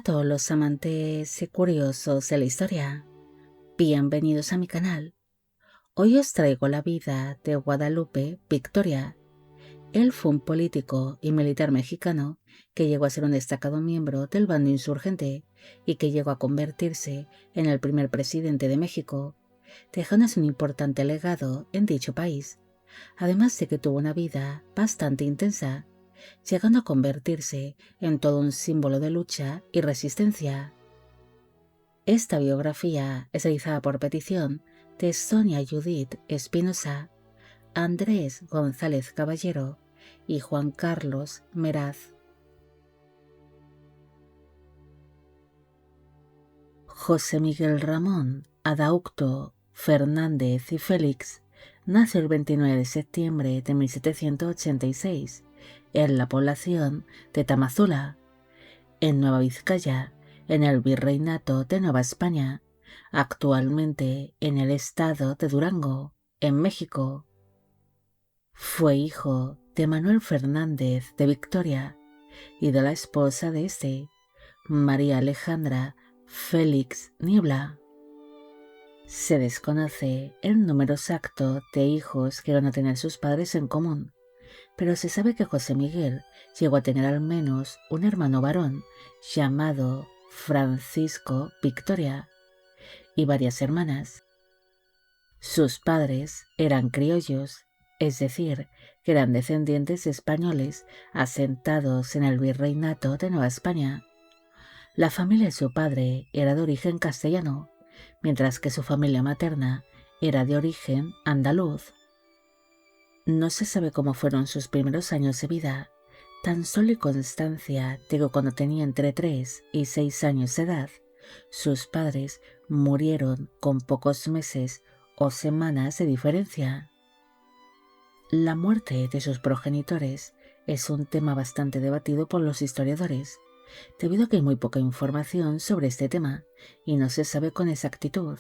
todos los amantes y curiosos de la historia, bienvenidos a mi canal. Hoy os traigo la vida de Guadalupe Victoria. Él fue un político y militar mexicano que llegó a ser un destacado miembro del bando insurgente y que llegó a convertirse en el primer presidente de México, dejándonos un importante legado en dicho país, además de que tuvo una vida bastante intensa, llegando a convertirse en todo un símbolo de lucha y resistencia. Esta biografía es realizada por petición de Sonia Judith Espinosa, Andrés González Caballero y Juan Carlos Meraz. José Miguel Ramón Adaucto Fernández y Félix nació el 29 de septiembre de 1786 en la población de Tamazula, en Nueva Vizcaya, en el Virreinato de Nueva España, actualmente en el estado de Durango, en México. Fue hijo de Manuel Fernández de Victoria y de la esposa de este, María Alejandra Félix Niebla. Se desconoce el número exacto de hijos que van a tener sus padres en común, pero se sabe que José Miguel llegó a tener al menos un hermano varón llamado Francisco Victoria y varias hermanas. Sus padres eran criollos, es decir, que eran descendientes de españoles asentados en el Virreinato de Nueva España. La familia de su padre era de origen castellano, mientras que su familia materna era de origen andaluz. No se sabe cómo fueron sus primeros años de vida, tan solo hay constancia de que cuando tenía entre 3 y 6 años de edad, sus padres murieron con pocos meses o semanas de diferencia. La muerte de sus progenitores es un tema bastante debatido por los historiadores, debido a que hay muy poca información sobre este tema y no se sabe con exactitud.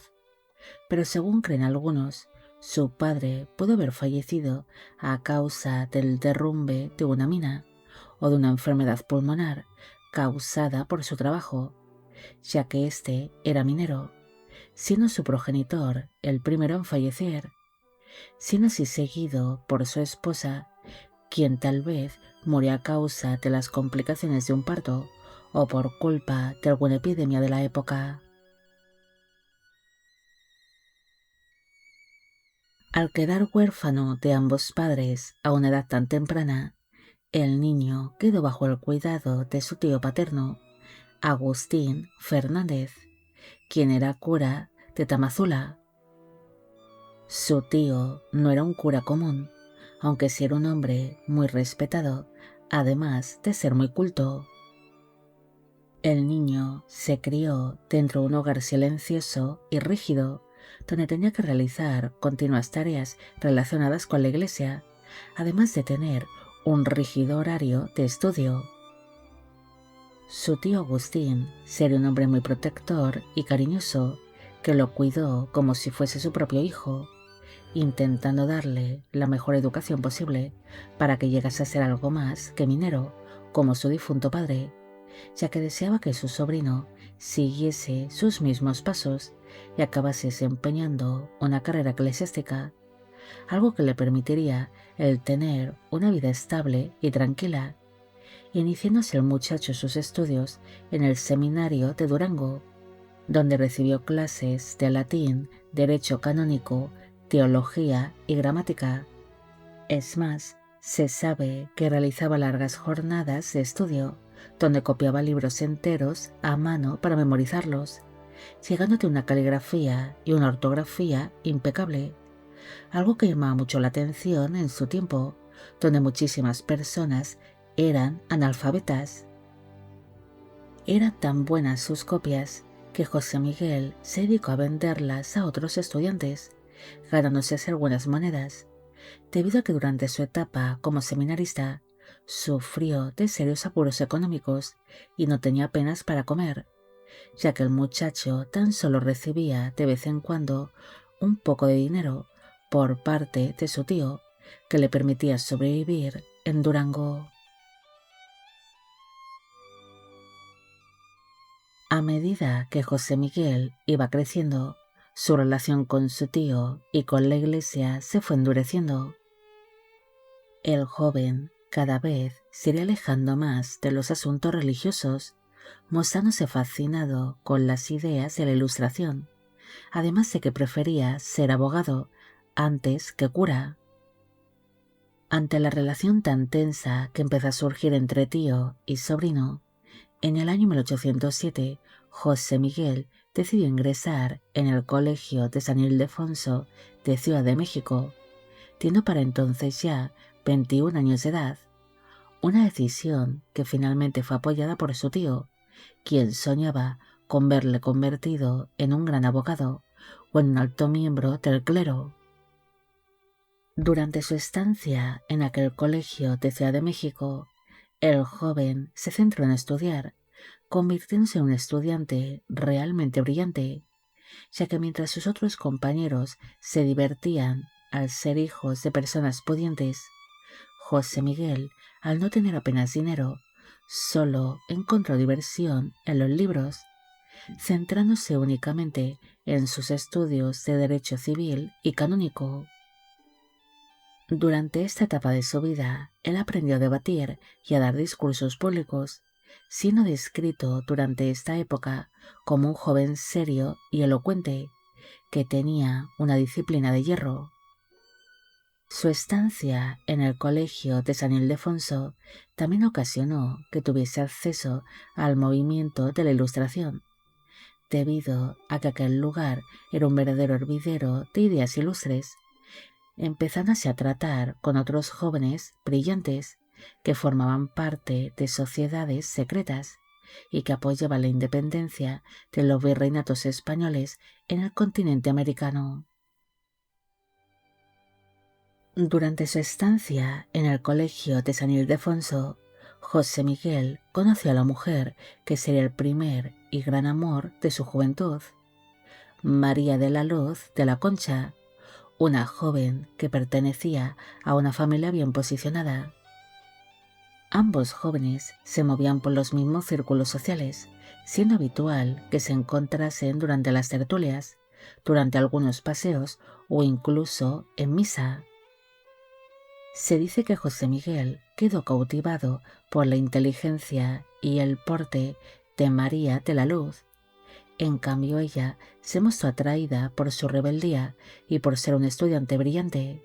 Pero según creen algunos, su padre pudo haber fallecido a causa del derrumbe de una mina o de una enfermedad pulmonar causada por su trabajo, ya que este era minero, siendo su progenitor el primero en fallecer, siendo así seguido por su esposa, quien tal vez murió a causa de las complicaciones de un parto o por culpa de alguna epidemia de la época. Al quedar huérfano de ambos padres a una edad tan temprana, el niño quedó bajo el cuidado de su tío paterno, Agustín Fernández, quien era cura de Tamazula. Su tío no era un cura común, aunque sí era un hombre muy respetado, además de ser muy culto. El niño se crió dentro de un hogar silencioso y rígido, donde tenía que realizar continuas tareas relacionadas con la iglesia, además de tener un rígido horario de estudio. Su tío Agustín sería un hombre muy protector y cariñoso, que lo cuidó como si fuese su propio hijo, intentando darle la mejor educación posible para que llegase a ser algo más que minero, como su difunto padre, ya que deseaba que su sobrino siguiese sus mismos pasos y acabase desempeñando una carrera eclesiástica, algo que le permitiría el tener una vida estable y tranquila, iniciándose el muchacho sus estudios en el seminario de Durango, donde recibió clases de latín, derecho canónico, teología y gramática. Es más, se sabe que realizaba largas jornadas de estudio, donde copiaba libros enteros a mano para memorizarlos, llegando a tener una caligrafía y una ortografía impecable, algo que llamaba mucho la atención en su tiempo, donde muchísimas personas eran analfabetas. Eran tan buenas sus copias que José Miguel se dedicó a venderlas a otros estudiantes, ganándose así algunas monedas, debido a que durante su etapa como seminarista sufrió de serios apuros económicos y no tenía apenas para comer, ya que el muchacho tan solo recibía de vez en cuando un poco de dinero por parte de su tío, que le permitía sobrevivir en Durango. A medida que José Miguel iba creciendo, su relación con su tío y con la iglesia se fue endureciendo. El joven cada vez se iría alejando más de los asuntos religiosos, mostrándose fascinado con las ideas de la Ilustración, además de que prefería ser abogado antes que cura. Ante la relación tan tensa que empezó a surgir entre tío y sobrino, en el año 1807, José Miguel decidió ingresar en el Colegio de San Ildefonso de Ciudad de México, teniendo para entonces ya 21 años de edad, una decisión que finalmente fue apoyada por su tío, quien soñaba con verle convertido en un gran abogado o en un alto miembro del clero. Durante su estancia en aquel colegio de Ciudad de México, el joven se centró en estudiar, convirtiéndose en un estudiante realmente brillante, ya que mientras sus otros compañeros se divertían al ser hijos de personas pudientes, José Miguel, al no tener apenas dinero, solo encontró diversión en los libros, centrándose únicamente en sus estudios de Derecho Civil y Canónico. Durante esta etapa de su vida, él aprendió a debatir y a dar discursos públicos, siendo descrito durante esta época como un joven serio y elocuente, que tenía una disciplina de hierro. Su estancia en el colegio de San Ildefonso también ocasionó que tuviese acceso al movimiento de la Ilustración, debido a que aquel lugar era un verdadero hervidero de ideas ilustres, empezándose a tratar con otros jóvenes brillantes que formaban parte de sociedades secretas y que apoyaban la independencia de los virreinatos españoles en el continente americano. Durante su estancia en el colegio de San Ildefonso, José Miguel conoció a la mujer que sería el primer y gran amor de su juventud, María de la Luz de la Concha, una joven que pertenecía a una familia bien posicionada. Ambos jóvenes se movían por los mismos círculos sociales, siendo habitual que se encontrasen durante las tertulias, durante algunos paseos o incluso en misa. Se dice que José Miguel quedó cautivado por la inteligencia y el porte de María de la Luz. En cambio, ella se mostró atraída por su rebeldía y por ser un estudiante brillante.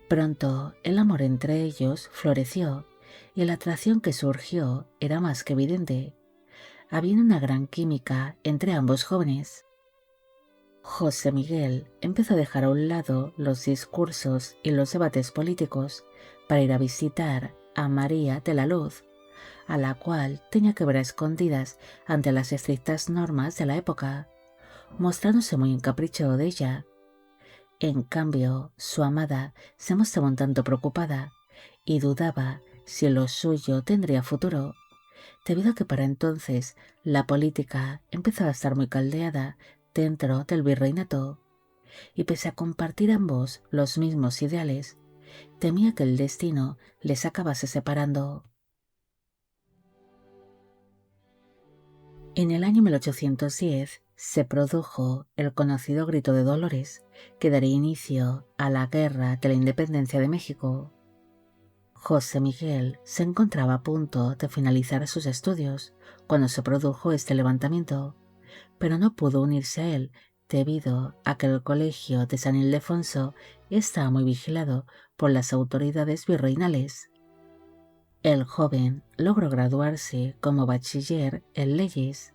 Pronto el amor entre ellos floreció y la atracción que surgió era más que evidente. Había una gran química entre ambos jóvenes. José Miguel empezó a dejar a un lado los discursos y los debates políticos para ir a visitar a María de la Luz, a la cual tenía que ver a escondidas ante las estrictas normas de la época, mostrándose muy encaprichado de ella. En cambio, su amada se mostraba un tanto preocupada y dudaba si lo suyo tendría futuro, debido a que para entonces la política empezaba a estar muy caldeada dentro del virreinato, y pese a compartir ambos los mismos ideales, temía que el destino les acabase separando. En el año 1810 se produjo el conocido Grito de Dolores, que daría inicio a la Guerra de la Independencia de México. José Miguel se encontraba a punto de finalizar sus estudios cuando se produjo este levantamiento, pero no pudo unirse a él debido a que el colegio de San Ildefonso estaba muy vigilado por las autoridades virreinales. El joven logró graduarse como bachiller en leyes,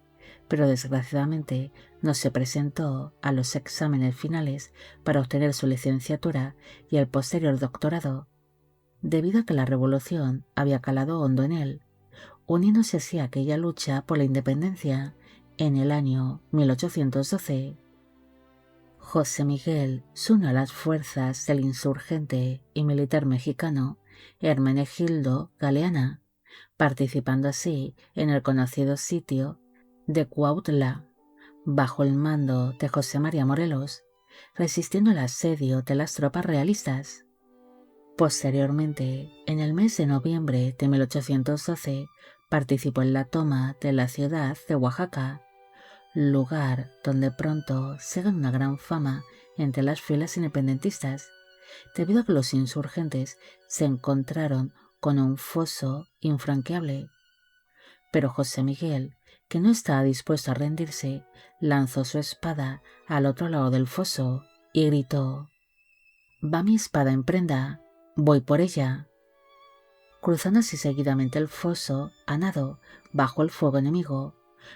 pero desgraciadamente no se presentó a los exámenes finales para obtener su licenciatura y el posterior doctorado, debido a que la revolución había calado hondo en él, uniéndose así a aquella lucha por la independencia en el año 1812. José Miguel se unió a las fuerzas del insurgente y militar mexicano Hermenegildo Galeana, participando así en el conocido sitio de Cuautla, bajo el mando de José María Morelos, resistiendo el asedio de las tropas realistas. Posteriormente, en el mes de noviembre de 1812, participó en la toma de la ciudad de Oaxaca, lugar donde pronto se ganó una gran fama entre las filas independentistas, debido a que los insurgentes se encontraron con un foso infranqueable. Pero José Miguel, que no estaba dispuesto a rendirse, lanzó su espada al otro lado del foso y gritó: «Va mi espada en prenda, voy por ella», cruzando así seguidamente el foso a nado bajo el fuego enemigo,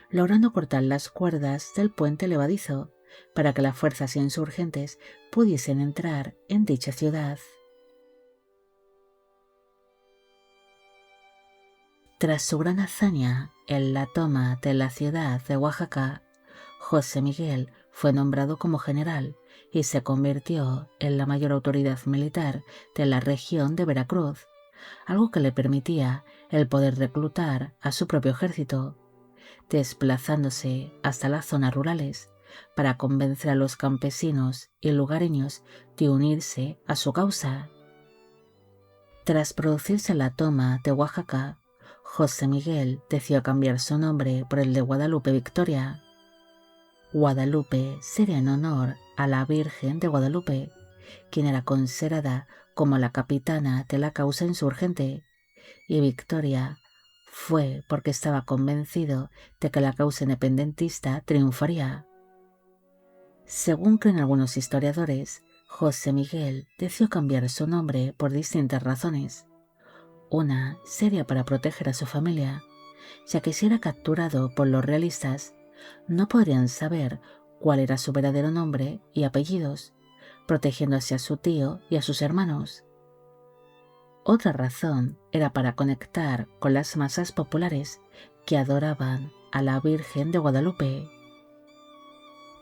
logrando cortar las cuerdas del puente levadizo para que las fuerzas insurgentes pudiesen entrar en dicha ciudad. Tras su gran hazaña en la toma de la ciudad de Oaxaca, José Miguel fue nombrado como general y se convirtió en la mayor autoridad militar de la región de Veracruz, algo que le permitía el poder reclutar a su propio ejército, desplazándose hasta las zonas rurales para convencer a los campesinos y lugareños de unirse a su causa. Tras producirse la toma de Oaxaca, José Miguel decidió cambiar su nombre por el de Guadalupe Victoria. Guadalupe sería en honor a la Virgen de Guadalupe, quien era considerada como la capitana de la causa insurgente, y Victoria fue porque estaba convencido de que la causa independentista triunfaría. Según creen algunos historiadores, José Miguel decidió cambiar su nombre por distintas razones. Una sería para proteger a su familia, ya que si era capturado por los realistas, no podrían saber cuál era su verdadero nombre y apellidos, protegiendo así a su tío y a sus hermanos. Otra razón era para conectar con las masas populares que adoraban a la Virgen de Guadalupe.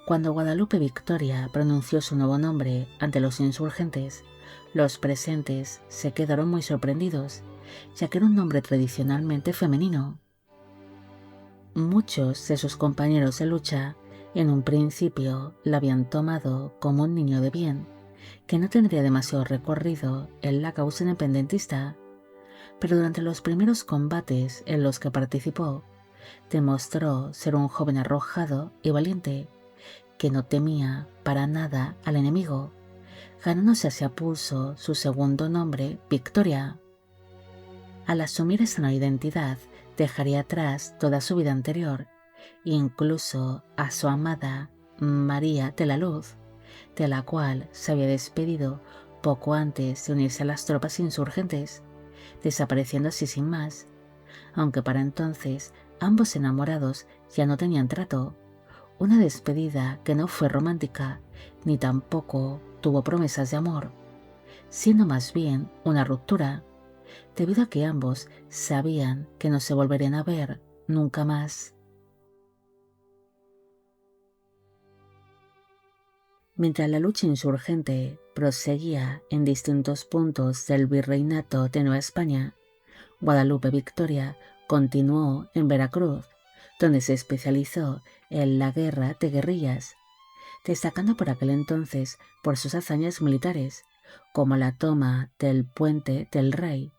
Cuando Guadalupe Victoria pronunció su nuevo nombre ante los insurgentes, los presentes se quedaron muy sorprendidos, ya que era un nombre tradicionalmente femenino. Muchos de sus compañeros de lucha en un principio la habían tomado como un niño de bien, que no tendría demasiado recorrido en la causa independentista, pero durante los primeros combates en los que participó, demostró ser un joven arrojado y valiente, que no temía para nada al enemigo, ganándose así a pulso su segundo nombre, Victoria. Al asumir esa nueva identidad, dejaría atrás toda su vida anterior, incluso a su amada María de la Luz, de la cual se había despedido poco antes de unirse a las tropas insurgentes, desapareciendo así sin más, aunque para entonces ambos enamorados ya no tenían trato, una despedida que no fue romántica ni tampoco tuvo promesas de amor, siendo más bien una ruptura, debido a que ambos sabían que no se volverían a ver nunca más. Mientras la lucha insurgente proseguía en distintos puntos del virreinato de Nueva España, Guadalupe Victoria continuó en Veracruz, donde se especializó en la guerra de guerrillas, destacando por aquel entonces por sus hazañas militares, como la toma del Puente del Rey,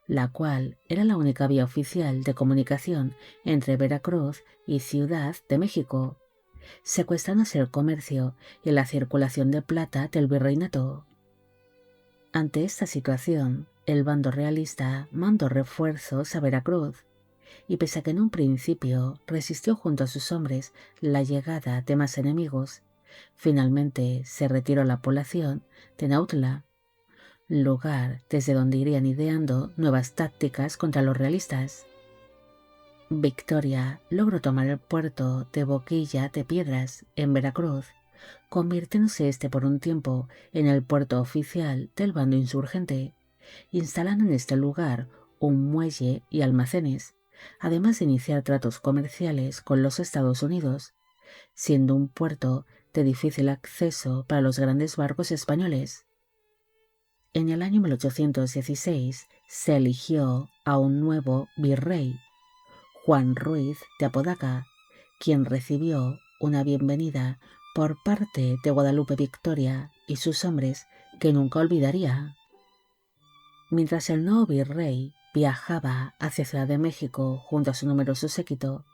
la cual era la única vía oficial de comunicación entre Veracruz y Ciudad de México, secuestrándose el comercio y la circulación de plata del virreinato. Ante esta situación, el bando realista mandó refuerzos a Veracruz, y pese a que en un principio resistió junto a sus hombres la llegada de más enemigos, finalmente se retiró la población de Nautla, lugar desde donde irían ideando nuevas tácticas contra los realistas. Victoria logró tomar el puerto de Boquilla de Piedras, en Veracruz, convirtiéndose este por un tiempo en el puerto oficial del bando insurgente, instalando en este lugar un muelle y almacenes, además de iniciar tratos comerciales con los Estados Unidos, siendo un puerto de difícil acceso para los grandes barcos españoles. En el año 1816 se eligió a un nuevo virrey, Juan Ruiz de Apodaca, quien recibió una bienvenida por parte de Guadalupe Victoria y sus hombres que nunca olvidaría. Mientras el nuevo virrey viajaba hacia Ciudad de México junto a su numeroso séquito.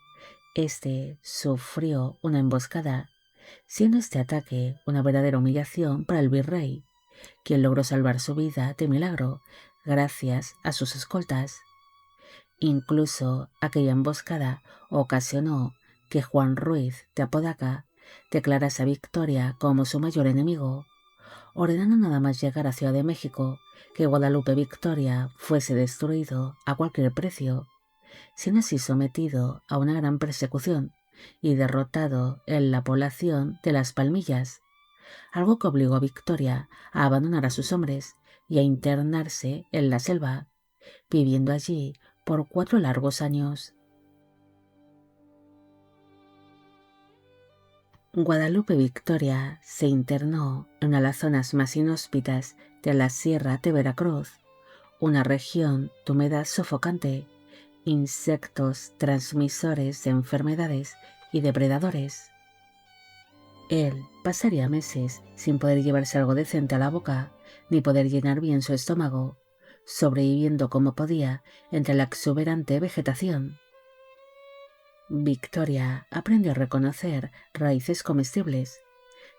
Este sufrió una emboscada, siendo este ataque una verdadera humillación para el virrey, quien logró salvar su vida de milagro gracias a sus escoltas. Incluso aquella emboscada ocasionó que Juan Ruiz de Apodaca declarase a Victoria como su mayor enemigo, ordenando nada más llegar a Ciudad de México que Guadalupe Victoria fuese destruido a cualquier precio, siendo así sometido a una gran persecución y derrotado en la población de Las Palmillas, algo que obligó a Victoria a abandonar a sus hombres y a internarse en la selva, viviendo allí por 4 largos años. Guadalupe Victoria se internó en una de las zonas más inhóspitas de la Sierra de Veracruz, una región de humedad sofocante, insectos transmisores de enfermedades y depredadores. Él pasaría meses sin poder llevarse algo decente a la boca, ni poder llenar bien su estómago, sobreviviendo como podía entre la exuberante vegetación. Victoria aprendió a reconocer raíces comestibles,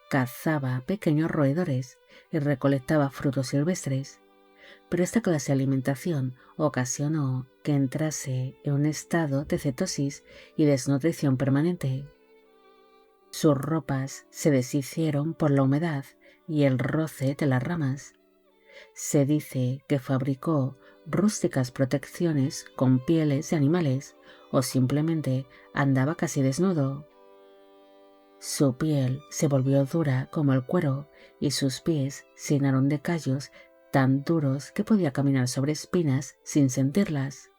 cazaba pequeños roedores y recolectaba frutos silvestres, pero esta clase de alimentación ocasionó que entrase en un estado de cetosis y desnutrición permanente. Sus ropas se deshicieron por la humedad y el roce de las ramas. Se dice que fabricó rústicas protecciones con pieles de animales o simplemente andaba casi desnudo. Su piel se volvió dura como el cuero y sus pies se llenaron de callos tan duros que podía caminar sobre espinas sin sentirlas.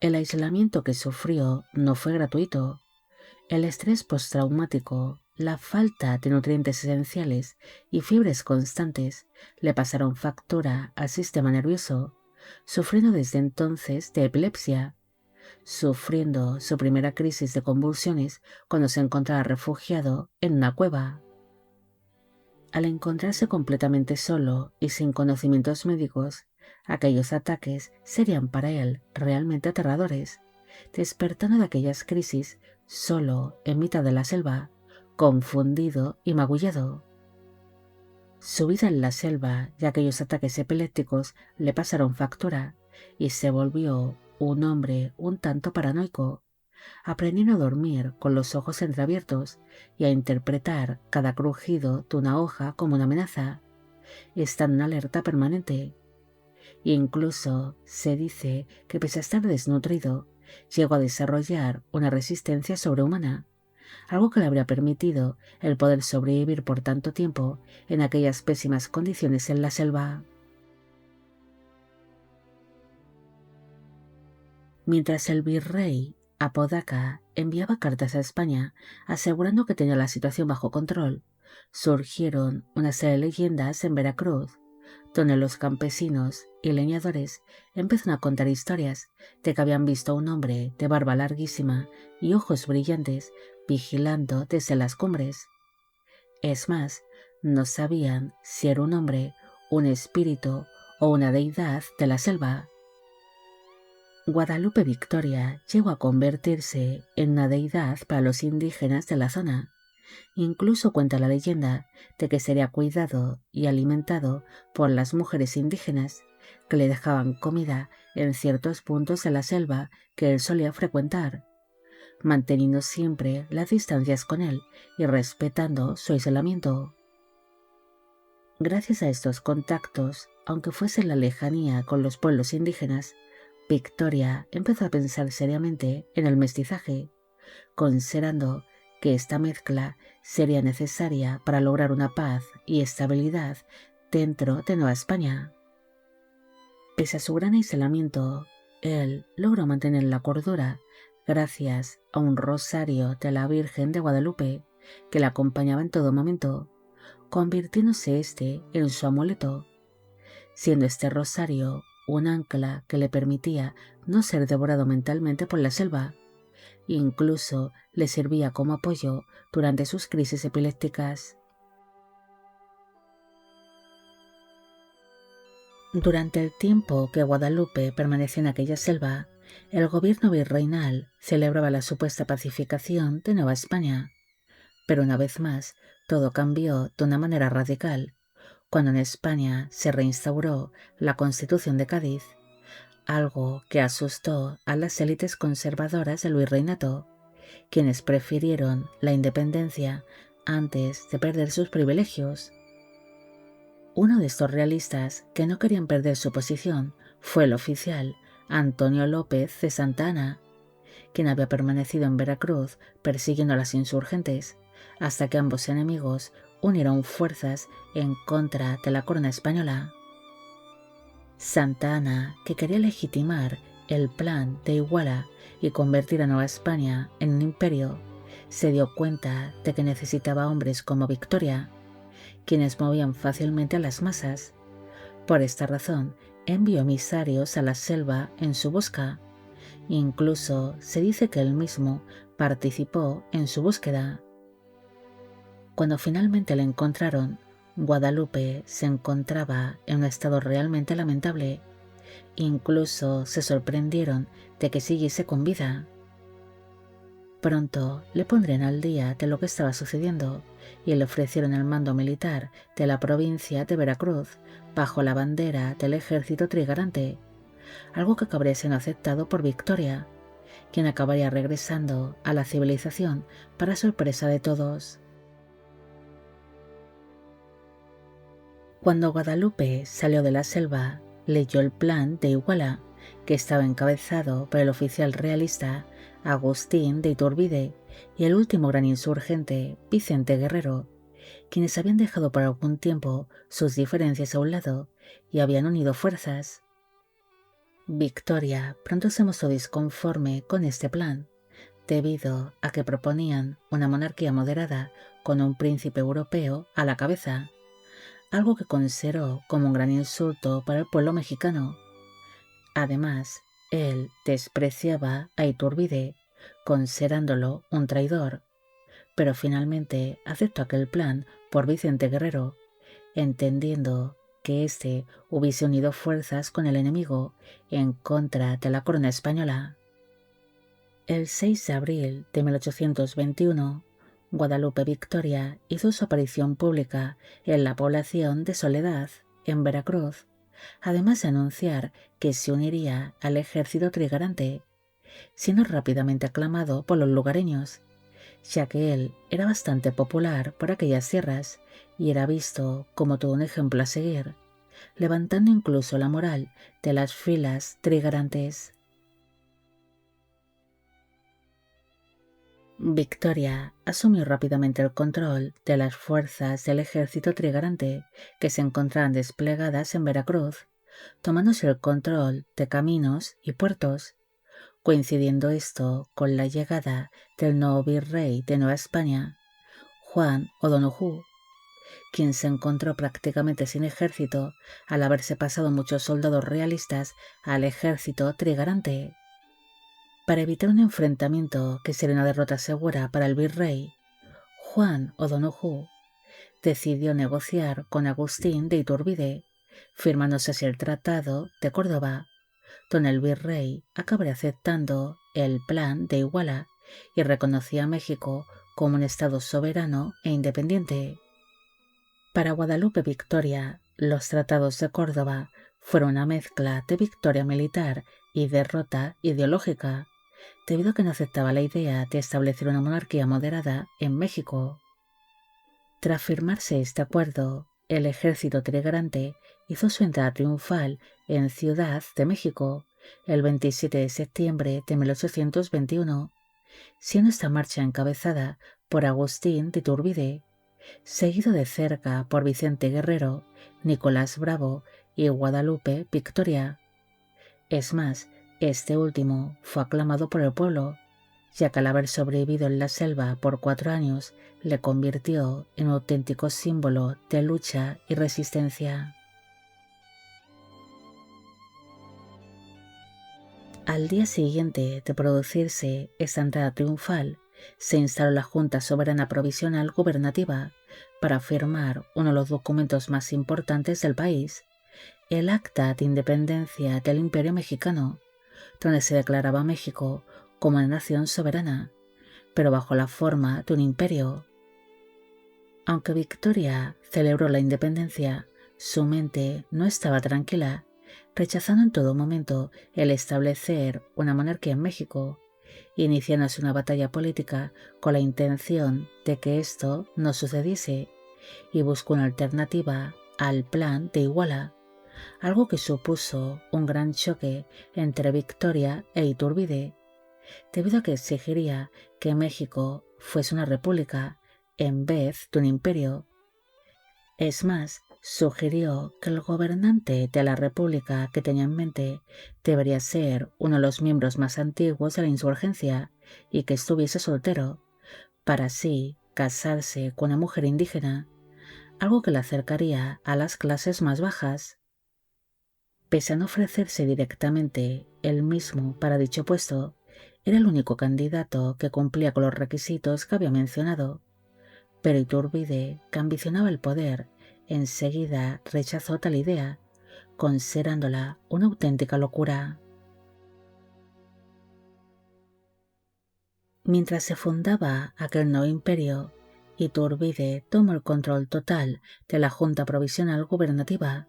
El aislamiento que sufrió no fue gratuito. El estrés postraumático, la falta de nutrientes esenciales y fiebres constantes le pasaron factura al sistema nervioso, sufriendo desde entonces de epilepsia, sufriendo su primera crisis de convulsiones cuando se encontraba refugiado en una cueva. Al encontrarse completamente solo y sin conocimientos médicos, aquellos ataques serían para él realmente aterradores, despertando de aquellas crisis solo en mitad de la selva, confundido y magullado. Su vida en la selva y aquellos ataques epilépticos le pasaron factura y se volvió un hombre un tanto paranoico, aprendiendo a dormir con los ojos entreabiertos y a interpretar cada crujido de una hoja como una amenaza, estando en alerta permanente. Incluso se dice que pese a estar desnutrido, llegó a desarrollar una resistencia sobrehumana, algo que le habría permitido el poder sobrevivir por tanto tiempo en aquellas pésimas condiciones en la selva. Mientras el virrey Apodaca enviaba cartas a España asegurando que tenía la situación bajo control, surgieron una serie de leyendas en Veracruz, donde los campesinos y leñadores empezaron a contar historias de que habían visto a un hombre de barba larguísima y ojos brillantes vigilando desde las cumbres. Es más, no sabían si era un hombre, un espíritu o una deidad de la selva. Guadalupe Victoria llegó a convertirse en una deidad para los indígenas de la zona. Incluso cuenta la leyenda de que sería cuidado y alimentado por las mujeres indígenas que le dejaban comida en ciertos puntos de la selva que él solía frecuentar, manteniendo siempre las distancias con él y respetando su aislamiento. Gracias a estos contactos, aunque fuese en la lejanía con los pueblos indígenas, Victoria empezó a pensar seriamente en el mestizaje, considerando que esta mezcla sería necesaria para lograr una paz y estabilidad dentro de Nueva España. Pese a su gran aislamiento, él logró mantener la cordura gracias a un rosario de la Virgen de Guadalupe que la acompañaba en todo momento, convirtiéndose este en su amuleto, siendo este rosario un ancla que le permitía no ser devorado mentalmente por la selva. Incluso le servía como apoyo durante sus crisis epilépticas. Durante el tiempo que Guadalupe permaneció en aquella selva, el gobierno virreinal celebraba la supuesta pacificación de Nueva España. Pero una vez más, todo cambió de una manera radical, cuando en España se reinstauró la Constitución de Cádiz, algo que asustó a las élites conservadoras del virreinato, quienes prefirieron la independencia antes de perder sus privilegios. Uno de estos realistas que no querían perder su posición fue el oficial Antonio López de Santa Anna, quien había permanecido en Veracruz persiguiendo a los insurgentes, hasta que ambos enemigos unieron fuerzas en contra de la corona española. Santa Anna, que quería legitimar el plan de Iguala y convertir a Nueva España en un imperio, se dio cuenta de que necesitaba hombres como Victoria, quienes movían fácilmente a las masas. Por esta razón, envió emisarios a la selva en su busca. Incluso se dice que él mismo participó en su búsqueda. Cuando finalmente le encontraron, Guadalupe se encontraba en un estado realmente lamentable. Incluso se sorprendieron de que siguiese con vida. Pronto le pondrían al día de lo que estaba sucediendo y le ofrecieron el mando militar de la provincia de Veracruz bajo la bandera del ejército trigarante, algo que acabaría siendo aceptado por Victoria, quien acabaría regresando a la civilización para sorpresa de todos. Cuando Guadalupe salió de la selva, leyó el plan de Iguala, que estaba encabezado por el oficial realista Agustín de Iturbide y el último gran insurgente, Vicente Guerrero, quienes habían dejado por algún tiempo sus diferencias a un lado y habían unido fuerzas. Victoria pronto se mostró disconforme con este plan, debido a que proponían una monarquía moderada con un príncipe europeo a la cabeza, algo que consideró como un gran insulto para el pueblo mexicano. Además, él despreciaba a Iturbide, considerándolo un traidor, pero finalmente aceptó aquel plan por Vicente Guerrero, entendiendo que éste hubiese unido fuerzas con el enemigo en contra de la corona española. El 6 de abril de 1821, Guadalupe Victoria hizo su aparición pública en la población de Soledad, en Veracruz, además de anunciar que se uniría al ejército trigarante, siendo rápidamente aclamado por los lugareños, ya que él era bastante popular por aquellas tierras y era visto como todo un ejemplo a seguir, levantando incluso la moral de las filas trigarantes. Victoria asumió rápidamente el control de las fuerzas del ejército trigarante que se encontraban desplegadas en Veracruz, tomándose el control de caminos y puertos, coincidiendo esto con la llegada del nuevo virrey de Nueva España, Juan O'Donoghue, quien se encontró prácticamente sin ejército al haberse pasado muchos soldados realistas al ejército trigarante. Para evitar un enfrentamiento que sería una derrota segura para el virrey, Juan O'Donoghue decidió negociar con Agustín de Iturbide, firmándose así el Tratado de Córdoba, donde el virrey acabaría aceptando el plan de Iguala y reconocía a México como un estado soberano e independiente. Para Guadalupe Victoria, los tratados de Córdoba fueron una mezcla de victoria militar y derrota ideológica, debido a que no aceptaba la idea de establecer una monarquía moderada en México. Tras firmarse este acuerdo, el ejército trigarante hizo su entrada triunfal en Ciudad de México el 27 de septiembre de 1821, siendo esta marcha encabezada por Agustín de Iturbide, seguido de cerca por Vicente Guerrero, Nicolás Bravo y Guadalupe Victoria. Es más, este último fue aclamado por el pueblo, ya que al haber sobrevivido en la selva por 4 años, le convirtió en un auténtico símbolo de lucha y resistencia. Al día siguiente de producirse esta entrada triunfal, se instaló la Junta Soberana Provisional Gubernativa para firmar uno de los documentos más importantes del país, el Acta de Independencia del Imperio Mexicano, donde se declaraba México como una nación soberana, pero bajo la forma de un imperio. Aunque Victoria celebró la independencia, su mente no estaba tranquila, rechazando en todo momento el establecer una monarquía en México, iniciándose una batalla política con la intención de que esto no sucediese, y buscó una alternativa al plan de Iguala, algo que supuso un gran choque entre Victoria e Iturbide, debido a que exigiría que México fuese una república en vez de un imperio. Es más, sugirió que el gobernante de la república que tenía en mente debería ser uno de los miembros más antiguos de la insurgencia y que estuviese soltero, para así casarse con una mujer indígena, algo que le acercaría a las clases más bajas. Pese a no ofrecerse directamente él mismo para dicho puesto, era el único candidato que cumplía con los requisitos que había mencionado, pero Iturbide, que ambicionaba el poder, enseguida rechazó tal idea, considerándola una auténtica locura. Mientras se fundaba aquel nuevo imperio, Iturbide tomó el control total de la Junta Provisional Gubernativa,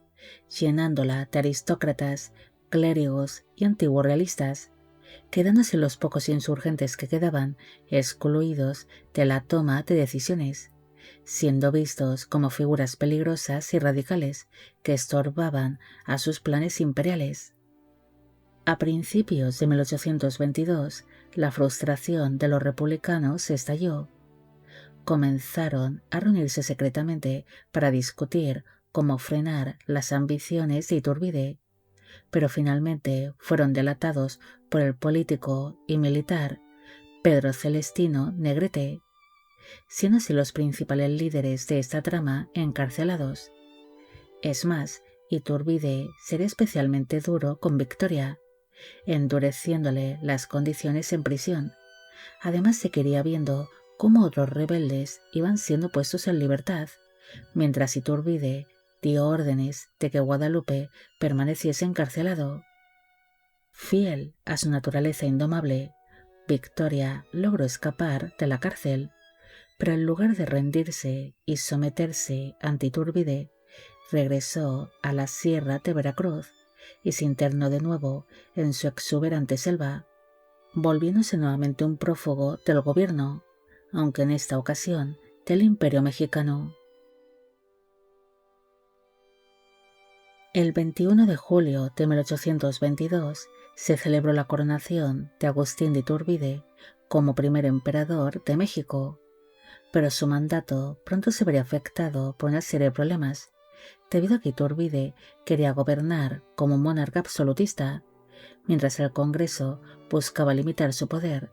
llenándola de aristócratas, clérigos y antiguos realistas, quedándose los pocos insurgentes que quedaban excluidos de la toma de decisiones, siendo vistos como figuras peligrosas y radicales que estorbaban a sus planes imperiales. A principios de 1822, la frustración de los republicanos estalló. Comenzaron a reunirse secretamente para discutir cómo frenar las ambiciones de Iturbide, pero finalmente fueron delatados por el político y militar Pedro Celestino Negrete, siendo así los principales líderes de esta trama encarcelados. Es más, Iturbide sería especialmente duro con Victoria, endureciéndole las condiciones en prisión. Además, se quería viendo cómo otros rebeldes iban siendo puestos en libertad, mientras Iturbide dio órdenes de que Guadalupe permaneciese encarcelado. Fiel a su naturaleza indomable, Victoria logró escapar de la cárcel, pero en lugar de rendirse y someterse ante Iturbide, regresó a la sierra de Veracruz y se internó de nuevo en su exuberante selva, volviéndose nuevamente un prófugo del gobierno, aunque en esta ocasión del Imperio Mexicano. El 21 de julio de 1822 se celebró la coronación de Agustín de Iturbide como primer emperador de México, pero su mandato pronto se vería afectado por una serie de problemas, debido a que Iturbide quería gobernar como un monarca absolutista, mientras el Congreso buscaba limitar su poder,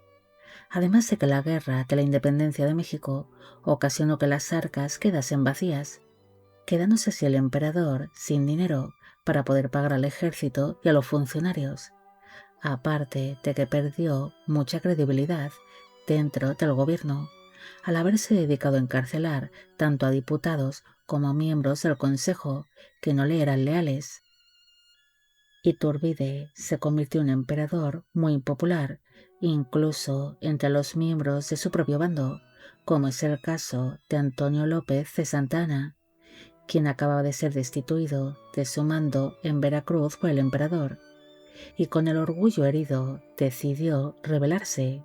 además de que la guerra de la independencia de México ocasionó que las arcas quedasen vacías, quedándose así el emperador sin dinero para poder pagar al ejército y a los funcionarios, aparte de que perdió mucha credibilidad dentro del gobierno, al haberse dedicado a encarcelar tanto a diputados como a miembros del Consejo que no le eran leales. Iturbide se convirtió en un emperador muy impopular, incluso entre los miembros de su propio bando, como es el caso de Antonio López de Santa Anna, quien acababa de ser destituido de su mando en Veracruz por el emperador, y con el orgullo herido decidió rebelarse.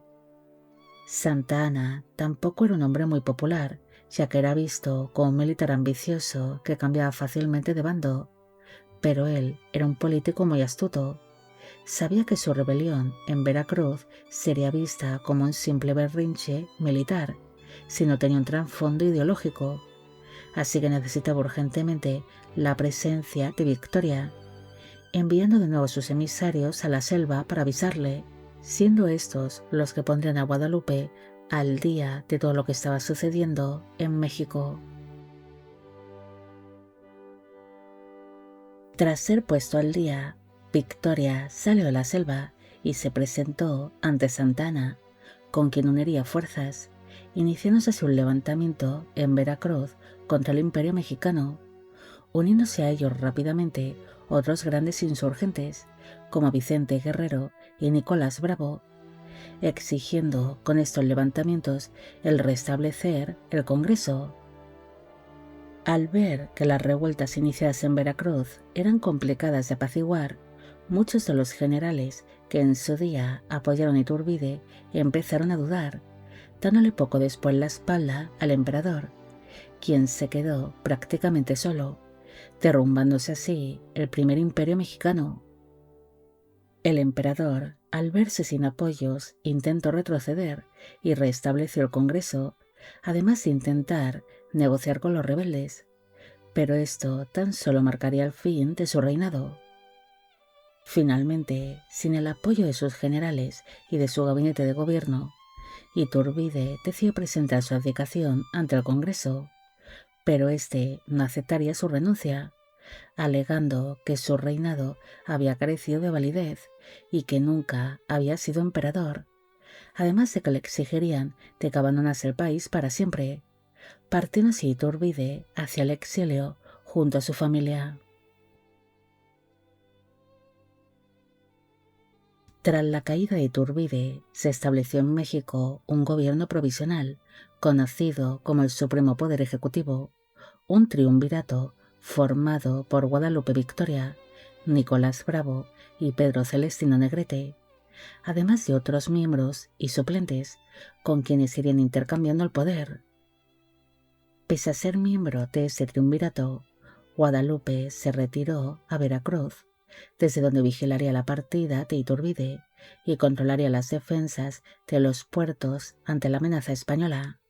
Santa Anna tampoco era un hombre muy popular, ya que era visto como un militar ambicioso que cambiaba fácilmente de bando, pero él era un político muy astuto. Sabía que su rebelión en Veracruz sería vista como un simple berrinche militar, si no tenía un trasfondo ideológico, así que necesitaba urgentemente la presencia de Victoria, enviando de nuevo sus emisarios a la selva para avisarle, siendo estos los que pondrían a Guadalupe al día de todo lo que estaba sucediendo en México. Tras ser puesto al día, Victoria salió de la selva y se presentó ante Santa Anna, con quien uniría fuerzas, iniciándose así un levantamiento en Veracruz contra el Imperio Mexicano. Uniéndose a ellos rápidamente, otros grandes insurgentes, como Vicente Guerrero y Nicolás Bravo, exigiendo con estos levantamientos el restablecer el Congreso. Al ver que las revueltas iniciadas en Veracruz eran complicadas de apaciguar, muchos de los generales que en su día apoyaron a Iturbide empezaron a dudar, dándole poco después la espalda al emperador, quien se quedó prácticamente solo, derrumbándose así el primer imperio mexicano. El emperador, al verse sin apoyos, intentó retroceder y restableció el Congreso, además de intentar negociar con los rebeldes, pero esto tan solo marcaría el fin de su reinado. Finalmente, sin el apoyo de sus generales y de su gabinete de gobierno, Iturbide decidió presentar su abdicación ante el Congreso, pero este no aceptaría su renuncia, alegando que su reinado había carecido de validez y que nunca había sido emperador, además de que le exigirían de que abandonase el país para siempre, partiendo así Iturbide hacia el exilio junto a su familia. Tras la caída de Iturbide, se estableció en México un gobierno provisional, conocido como el Supremo Poder Ejecutivo, un triunvirato formado por Guadalupe Victoria, Nicolás Bravo y Pedro Celestino Negrete, además de otros miembros y suplentes con quienes irían intercambiando el poder. Pese a ser miembro de este triunvirato, Guadalupe se retiró a Veracruz, desde donde vigilaría la partida de Iturbide y controlaría las defensas de los puertos ante la amenaza española.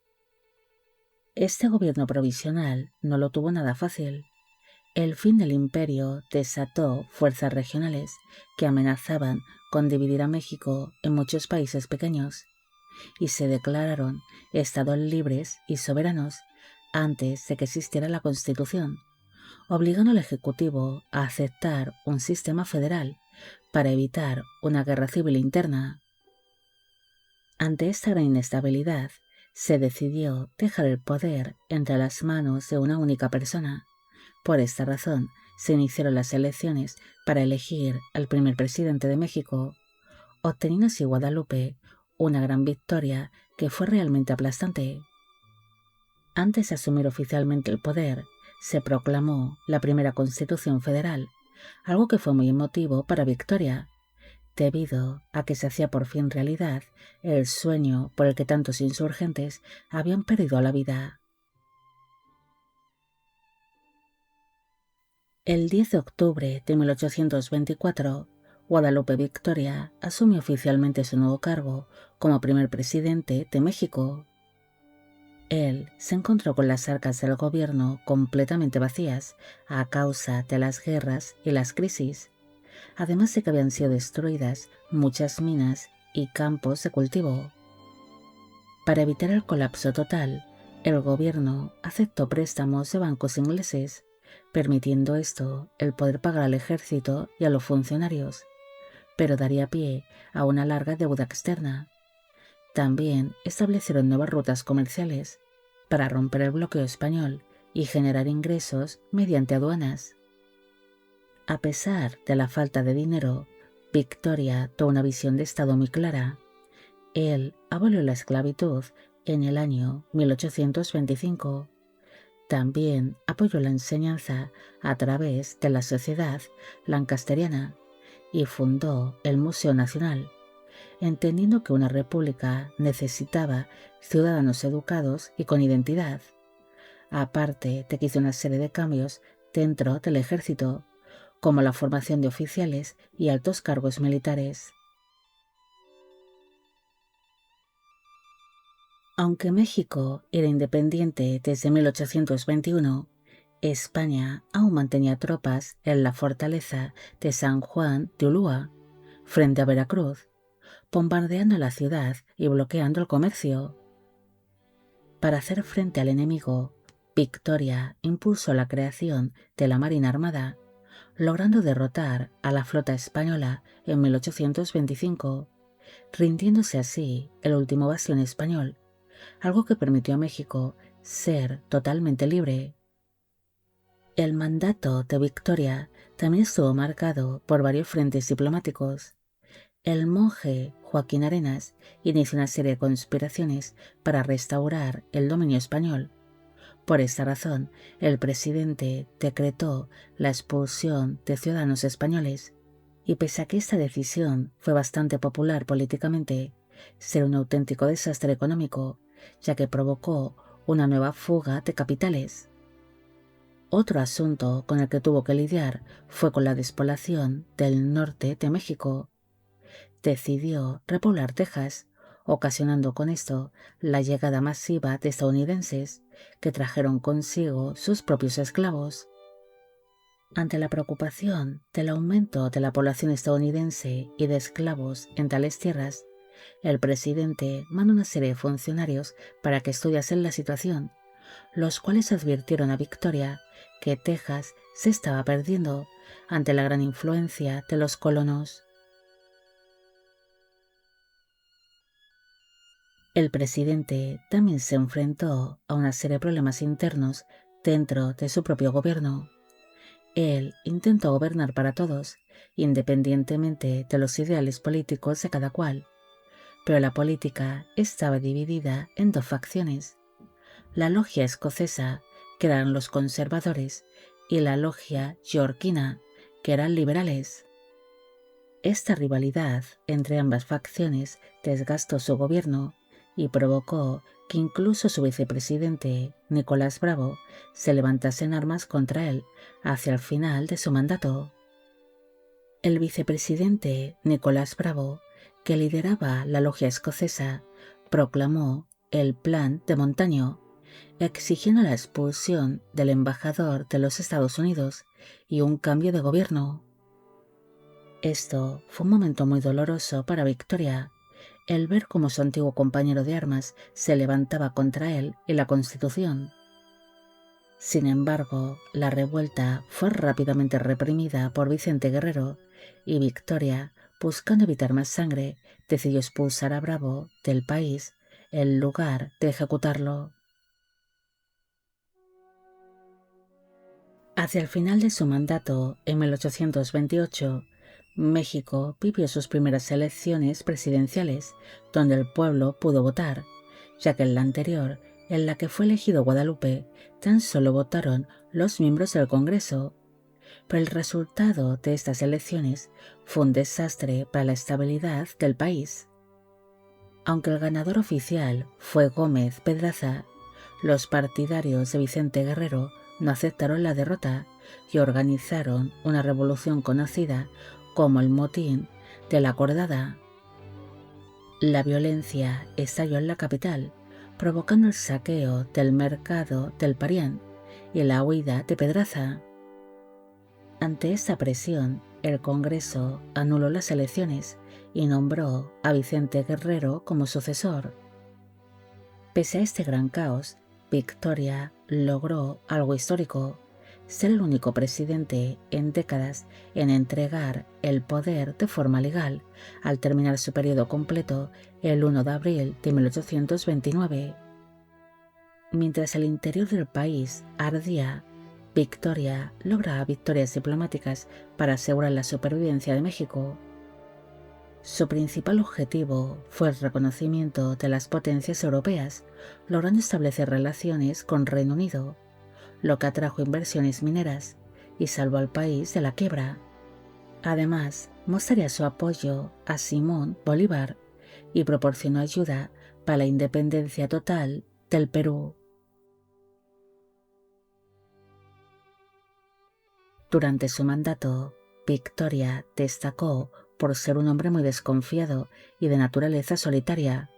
Este gobierno provisional no lo tuvo nada fácil. El fin del imperio desató fuerzas regionales que amenazaban con dividir a México en muchos países pequeños, y se declararon estados libres y soberanos antes de que existiera la Constitución, obligando al Ejecutivo a aceptar un sistema federal para evitar una guerra civil interna. Ante esta gran inestabilidad, se decidió dejar el poder entre las manos de una única persona. Por esta razón, se iniciaron las elecciones para elegir al primer presidente de México, obteniendo así Guadalupe una gran victoria que fue realmente aplastante. Antes de asumir oficialmente el poder, se proclamó la primera Constitución Federal, algo que fue muy emotivo para Victoria, debido a que se hacía por fin realidad el sueño por el que tantos insurgentes habían perdido la vida. El 10 de octubre de 1824, Guadalupe Victoria asumió oficialmente su nuevo cargo como primer presidente de México. Él se encontró con las arcas del gobierno completamente vacías a causa de las guerras y las crisis, además de que habían sido destruidas muchas minas y campos de cultivo. Para evitar el colapso total, el gobierno aceptó préstamos de bancos ingleses, permitiendo esto el poder pagar al ejército y a los funcionarios, pero daría pie a una larga deuda externa. También establecieron nuevas rutas comerciales para romper el bloqueo español y generar ingresos mediante aduanas. A pesar de la falta de dinero, Victoria tuvo una visión de Estado muy clara. Él abolió la esclavitud en el año 1825. También apoyó la enseñanza a través de la Sociedad Lancasteriana y fundó el Museo Nacional, entendiendo que una república necesitaba ciudadanos educados y con identidad. Aparte de que hizo una serie de cambios dentro del ejército, como la formación de oficiales y altos cargos militares. Aunque México era independiente desde 1821, España aún mantenía tropas en la fortaleza de San Juan de Ulúa, frente a Veracruz, bombardeando la ciudad y bloqueando el comercio. Para hacer frente al enemigo, Victoria impulsó la creación de la Marina Armada, logrando derrotar a la flota española en 1825, rindiéndose así el último bastión español, algo que permitió a México ser totalmente libre. El mandato de Victoria también estuvo marcado por varios frentes diplomáticos. El monje Joaquín Arenas inició una serie de conspiraciones para restaurar el dominio español. Por esta razón, el presidente decretó la expulsión de ciudadanos españoles, y pese a que esta decisión fue bastante popular políticamente, será un auténtico desastre económico, ya que provocó una nueva fuga de capitales. Otro asunto con el que tuvo que lidiar fue con la despoblación del norte de México. Decidió repoblar Texas, ocasionando con esto la llegada masiva de estadounidenses que trajeron consigo sus propios esclavos. Ante la preocupación del aumento de la población estadounidense y de esclavos en tales tierras, el presidente mandó una serie de funcionarios para que estudiasen la situación, los cuales advirtieron a Victoria que Texas se estaba perdiendo ante la gran influencia de los colonos. El presidente también se enfrentó a una serie de problemas internos dentro de su propio gobierno. Él intentó gobernar para todos, independientemente de los ideales políticos de cada cual, pero la política estaba dividida en dos facciones: la logia escocesa, que eran los conservadores, y la logia yorkina, que eran liberales. Esta rivalidad entre ambas facciones desgastó su gobierno y provocó que incluso su vicepresidente, Nicolás Bravo, se levantase en armas contra él hacia el final de su mandato. El vicepresidente Nicolás Bravo, que lideraba la logia escocesa, proclamó el Plan de Montaño, exigiendo la expulsión del embajador de los Estados Unidos y un cambio de gobierno. Esto fue un momento muy doloroso para Victoria, el ver cómo su antiguo compañero de armas se levantaba contra él y la Constitución. Sin embargo, la revuelta fue rápidamente reprimida por Vicente Guerrero, y Victoria, buscando evitar más sangre, decidió expulsar a Bravo del país en lugar de ejecutarlo. Hacia el final de su mandato, en 1828, México vivió sus primeras elecciones presidenciales, donde el pueblo pudo votar, ya que en la anterior, en la que fue elegido Guadalupe, tan solo votaron los miembros del Congreso. Pero el resultado de estas elecciones fue un desastre para la estabilidad del país. Aunque el ganador oficial fue Gómez Pedraza, los partidarios de Vicente Guerrero no aceptaron la derrota y organizaron una revolución conocida como el Motín de la Acordada. La violencia estalló en la capital, provocando el saqueo del mercado del Parián y la huida de Pedraza. Ante esta presión, el Congreso anuló las elecciones y nombró a Vicente Guerrero como sucesor. Pese a este gran caos, Victoria logró algo histórico: ser el único presidente en décadas en entregar el poder de forma legal, al terminar su periodo completo el 1 de abril de 1829. Mientras el interior del país ardía, Victoria lograba victorias diplomáticas para asegurar la supervivencia de México. Su principal objetivo fue el reconocimiento de las potencias europeas, logrando establecer relaciones con Reino Unido, lo que atrajo inversiones mineras y salvó al país de la quiebra. Además, mostraría su apoyo a Simón Bolívar y proporcionó ayuda para la independencia total del Perú. Durante su mandato, Victoria destacó por ser un hombre muy desconfiado y de naturaleza solitaria,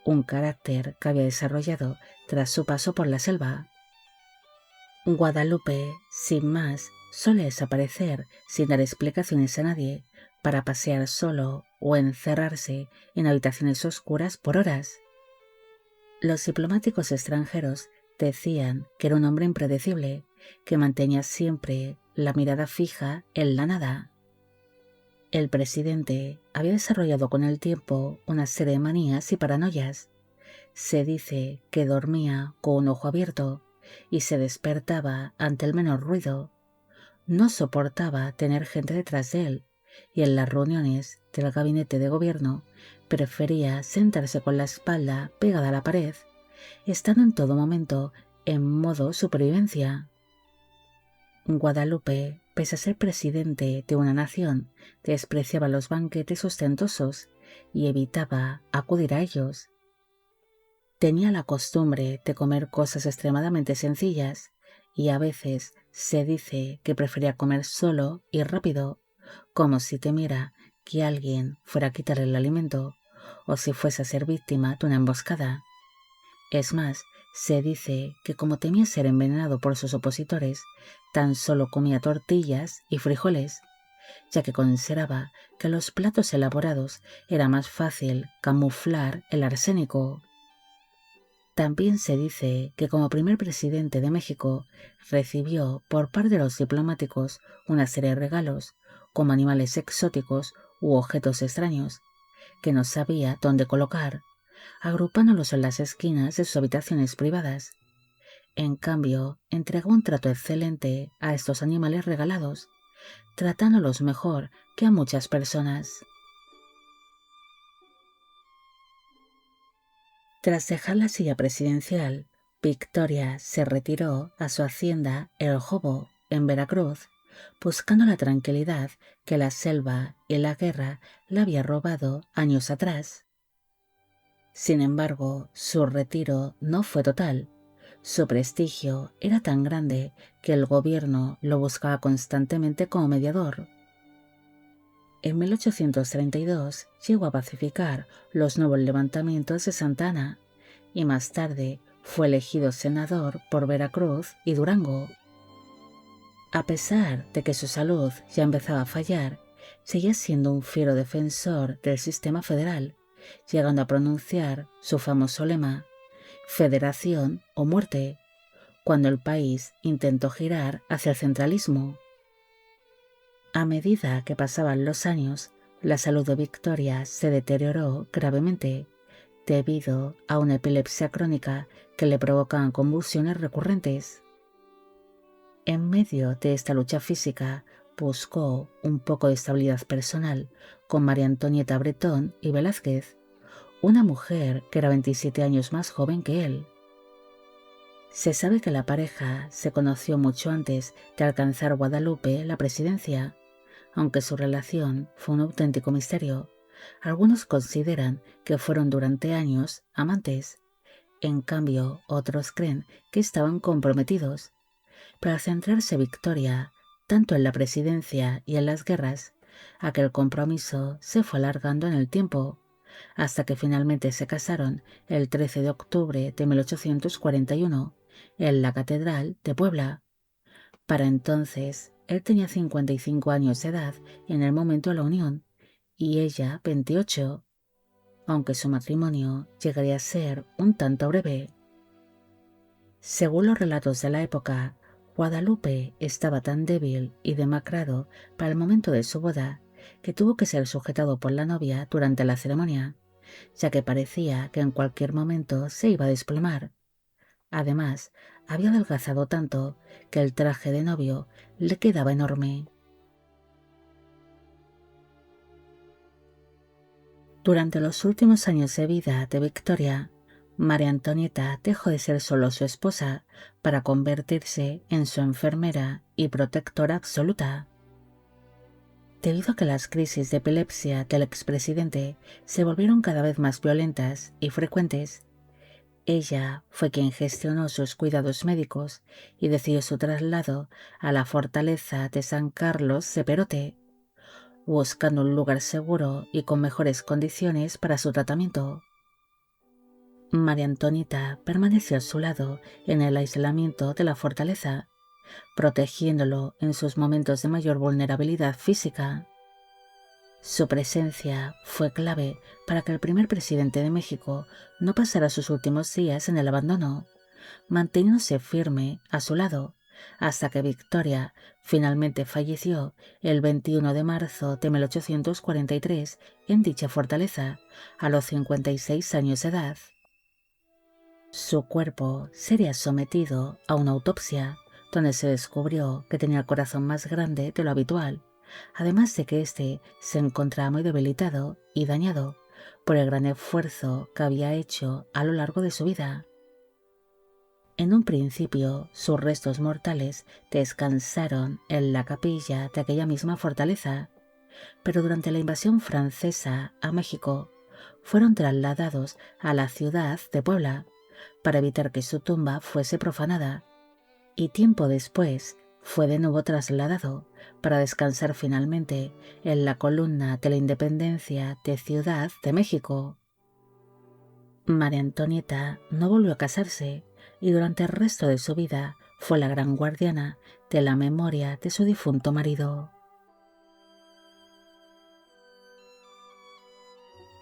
un carácter que había desarrollado tras su paso por la selva. Guadalupe, sin más, suele desaparecer sin dar explicaciones a nadie, para pasear solo o encerrarse en habitaciones oscuras por horas. Los diplomáticos extranjeros decían que era un hombre impredecible, que mantenía siempre la mirada fija en la nada. El presidente había desarrollado con el tiempo una serie de manías y paranoias. Se dice que dormía con un ojo abierto y se despertaba ante el menor ruido. No soportaba tener gente detrás de él, y en las reuniones del gabinete de gobierno prefería sentarse con la espalda pegada a la pared, estando en todo momento en modo supervivencia. Guadalupe, pese a ser presidente de una nación, despreciaba los banquetes ostentosos y evitaba acudir a ellos. Tenía la costumbre de comer cosas extremadamente sencillas y a veces se dice que prefería comer solo y rápido, como si temiera que alguien fuera a quitarle el alimento o si fuese a ser víctima de una emboscada. Es más, se dice que como temía ser envenenado por sus opositores, tan solo comía tortillas y frijoles, ya que consideraba que en los platos elaborados era más fácil camuflar el arsénico. También se dice que como primer presidente de México recibió por parte de los diplomáticos una serie de regalos, como animales exóticos u objetos extraños, que no sabía dónde colocar, agrupándolos en las esquinas de sus habitaciones privadas. En cambio, entregó un trato excelente a estos animales regalados, tratándolos mejor que a muchas personas. Tras dejar la silla presidencial, Victoria se retiró a su hacienda El Jobo, en Veracruz, buscando la tranquilidad que la selva y la guerra le había robado años atrás. Sin embargo, su retiro no fue total. Su prestigio era tan grande que el gobierno lo buscaba constantemente como mediador. En 1832 llegó a pacificar los nuevos levantamientos de Santa Ana y más tarde fue elegido senador por Veracruz y Durango. A pesar de que su salud ya empezaba a fallar, seguía siendo un fiero defensor del sistema federal, llegando a pronunciar su famoso lema, «Federación o muerte», cuando el país intentó girar hacia el centralismo. A medida que pasaban los años, la salud de Victoria se deterioró gravemente debido a una epilepsia crónica que le provocaban convulsiones recurrentes. En medio de esta lucha física, buscó un poco de estabilidad personal con María Antonieta Bretón y Velázquez, una mujer que era 27 años más joven que él. Se sabe que la pareja se conoció mucho antes de alcanzar Guadalupe la presidencia, aunque su relación fue un auténtico misterio. Algunos consideran que fueron durante años amantes, en cambio otros creen que estaban comprometidos. Pero al centrarse Victoria tanto en la presidencia y en las guerras, aquel compromiso se fue alargando en el tiempo, hasta que finalmente se casaron el 13 de octubre de 1841 en la Catedral de Puebla. Para entonces, él tenía 55 años de edad en el momento de la unión y ella 28, aunque su matrimonio llegaría a ser un tanto breve. Según los relatos de la época, Guadalupe estaba tan débil y demacrado para el momento de su boda que tuvo que ser sujetado por la novia durante la ceremonia, ya que parecía que en cualquier momento se iba a desplomar. Además, había adelgazado tanto que el traje de novio le quedaba enorme. Durante los últimos años de vida de Victoria, María Antonieta dejó de ser solo su esposa para convertirse en su enfermera y protectora absoluta. Debido a que las crisis de epilepsia del expresidente se volvieron cada vez más violentas y frecuentes, ella fue quien gestionó sus cuidados médicos y decidió su traslado a la fortaleza de San Carlos de Perote, buscando un lugar seguro y con mejores condiciones para su tratamiento. María Antonieta permaneció a su lado en el aislamiento de la fortaleza, protegiéndolo en sus momentos de mayor vulnerabilidad física. Su presencia fue clave para que el primer presidente de México no pasara sus últimos días en el abandono, manteniéndose firme a su lado, hasta que Victoria finalmente falleció el 21 de marzo de 1843 en dicha fortaleza, a los 56 años de edad. Su cuerpo sería sometido a una autopsia, donde se descubrió que tenía el corazón más grande de lo habitual, además de que éste se encontraba muy debilitado y dañado por el gran esfuerzo que había hecho a lo largo de su vida. En un principio, sus restos mortales descansaron en la capilla de aquella misma fortaleza, pero durante la invasión francesa a México, fueron trasladados a la ciudad de Puebla para evitar que su tumba fuese profanada, y tiempo después fue de nuevo trasladado para descansar finalmente en la columna de la Independencia de Ciudad de México. María Antonieta no volvió a casarse y durante el resto de su vida fue la gran guardiana de la memoria de su difunto marido.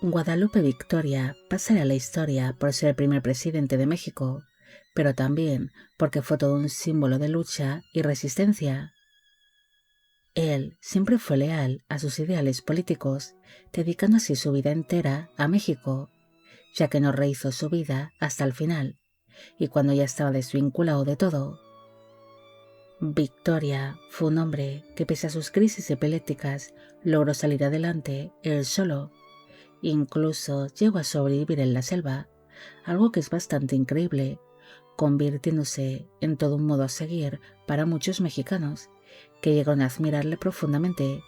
Guadalupe Victoria pasará a la historia por ser el primer presidente de México, pero también porque fue todo un símbolo de lucha y resistencia. Él siempre fue leal a sus ideales políticos, dedicando así su vida entera a México, ya que no rehizo su vida hasta el final, y cuando ya estaba desvinculado de todo. Victoria fue un hombre que, pese a sus crisis epilépticas, logró salir adelante él solo. Incluso llegó a sobrevivir en la selva, algo que es bastante increíble, convirtiéndose en todo un modo a seguir para muchos mexicanos, que llegaron a admirarle profundamente,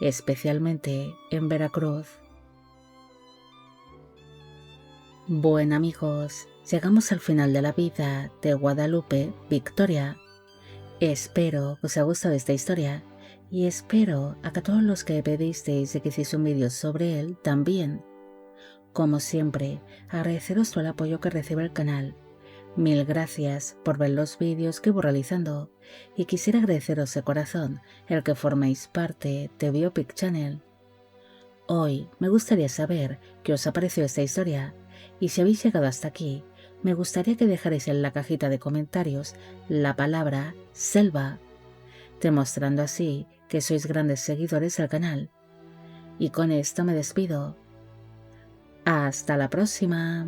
especialmente en Veracruz. Bueno amigos, llegamos al final de la vida de Guadalupe Victoria. Espero que os haya gustado esta historia y espero a que todos los que pedisteis de que hiciese un vídeo sobre él también. Como siempre, agradeceros todo el apoyo que recibe el canal. Mil gracias por ver los vídeos que voy realizando y quisiera agradeceros de corazón el que forméis parte de Biopic Channel. Hoy me gustaría saber qué os ha parecido esta historia y si habéis llegado hasta aquí, me gustaría que dejarais en la cajita de comentarios la palabra selva, demostrando así que sois grandes seguidores del canal. Y con esto me despido. Hasta la próxima.